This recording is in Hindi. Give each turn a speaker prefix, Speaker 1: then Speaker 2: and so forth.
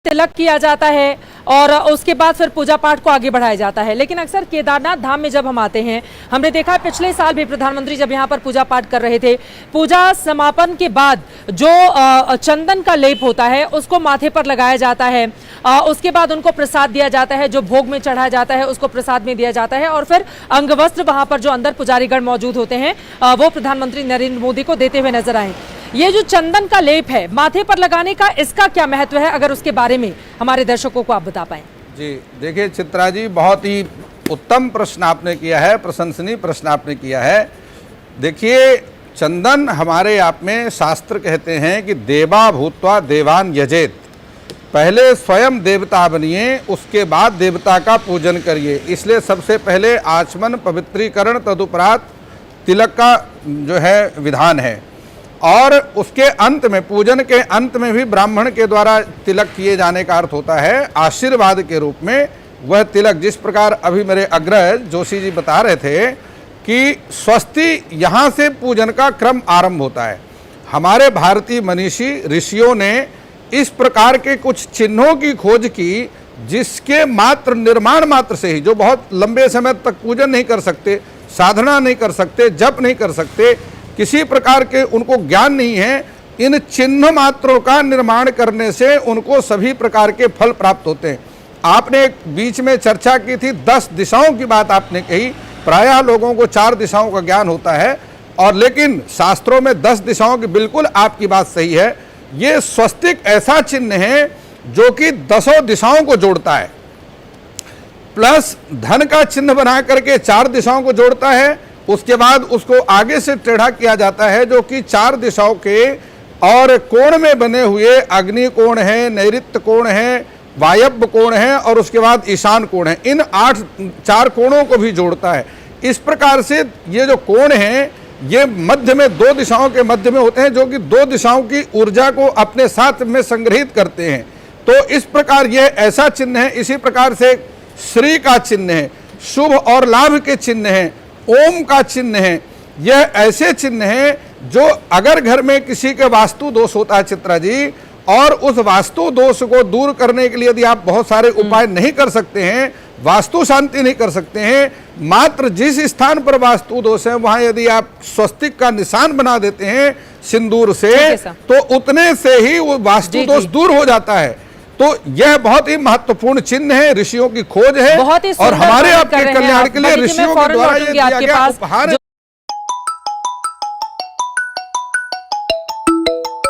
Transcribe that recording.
Speaker 1: तिलक किया जाता है और उसके बाद फिर पूजा पाठ को आगे बढ़ाया जाता है। लेकिन अक्सर केदारनाथ धाम में जब हम आते हैं, हमने देखा है पिछले साल भी प्रधानमंत्री जब यहाँ पर पूजा पाठ कर रहे थे, पूजा समापन के बाद जो चंदन का लेप होता है उसको माथे पर लगाया जाता है। उसके बाद उनको प्रसाद दिया जाता है, जो भोग में चढ़ाया जाता है उसको प्रसाद में दिया जाता है और फिर अंगवस्त्र वहां पर जो अंदर पुजारीगण मौजूद होते हैं वो प्रधानमंत्री नरेंद्र मोदी को देते हुए नजर आए। ये जो चंदन का लेप है माथे पर लगाने का, इसका क्या महत्व है, अगर उसके बारे में हमारे दर्शकों को आप बता पाएं।
Speaker 2: जी देखिए चित्रा जी, बहुत ही उत्तम प्रश्न आपने किया है, प्रशंसनीय प्रश्न आपने किया है। देखिए चंदन हमारे आप में शास्त्र कहते हैं कि देवा भूत्वा देवान यजेत, पहले स्वयं देवता बनिए उसके बाद देवता का पूजन करिए। इसलिए सबसे पहले आचमन पवित्रीकरण तदुपरांत तिलक का जो है विधान है और उसके अंत में, पूजन के अंत में भी ब्राह्मण के द्वारा तिलक किए जाने का अर्थ होता है आशीर्वाद के रूप में। वह तिलक जिस प्रकार अभी मेरे अग्रज जोशी जी बता रहे थे कि स्वस्ति, यहाँ से पूजन का क्रम आरंभ होता है। हमारे भारतीय मनीषी ऋषियों ने इस प्रकार के कुछ चिन्हों की खोज की जिसके मात्र निर्माण मात्र से ही, जो बहुत लंबे समय तक पूजन नहीं कर सकते, साधना नहीं कर सकते, जप नहीं कर सकते, किसी प्रकार के उनको ज्ञान नहीं है, इन चिन्ह मात्रों का निर्माण करने से उनको सभी प्रकार के फल प्राप्त होते हैं। आपने बीच में चर्चा की थी 10 दिशाओं की बात आपने कही। प्रायः लोगों को 4 दिशाओं का ज्ञान होता है और लेकिन शास्त्रों में 10 दिशाओं की, बिल्कुल आपकी बात सही है। ये स्वस्तिक ऐसा चिन्ह है जो कि 10 दिशाओं को जोड़ता है, प्लस धन का चिन्ह बना करके 4 दिशाओं को जोड़ता है। उसके बाद उसको आगे से टेढ़ा किया जाता है जो कि 4 दिशाओं के और कोण में बने हुए अग्नि कोण है, नैऋत्य कोण है, वायव्य कोण है और उसके बाद ईशान कोण है। इन 4 कोणों को भी जोड़ता है। इस प्रकार से ये जो कोण हैं ये मध्य में 2 दिशाओं के मध्य में होते हैं जो कि 2 दिशाओं की ऊर्जा को अपने साथ में संग्रहित करते हैं। तो इस प्रकार यह ऐसा चिन्ह है। इसी प्रकार से श्री का चिन्ह है, शुभ और लाभ के चिन्ह है, ओम का चिन्ह है। यह ऐसे चिन्ह है जो अगर घर में किसी के वास्तु दोष होता है चित्रा जी, और उस वास्तु दोष को दूर करने के लिए यदि आप बहुत सारे उपाय नहीं कर सकते हैं, वास्तु शांति नहीं कर सकते हैं, मात्र जिस स्थान पर वास्तु दोष है वहां यदि आप स्वस्तिक का निशान बना देते हैं सिंदूर से, तो उतने से ही वो वास्तु दोष दूर हो जाता है। तो यह बहुत ही महत्वपूर्ण चिन्ह है, ऋषियों की खोज है और हमारे आपके कल्याण के लिए ऋषियों के द्वारा ये दिया गया उपहार है।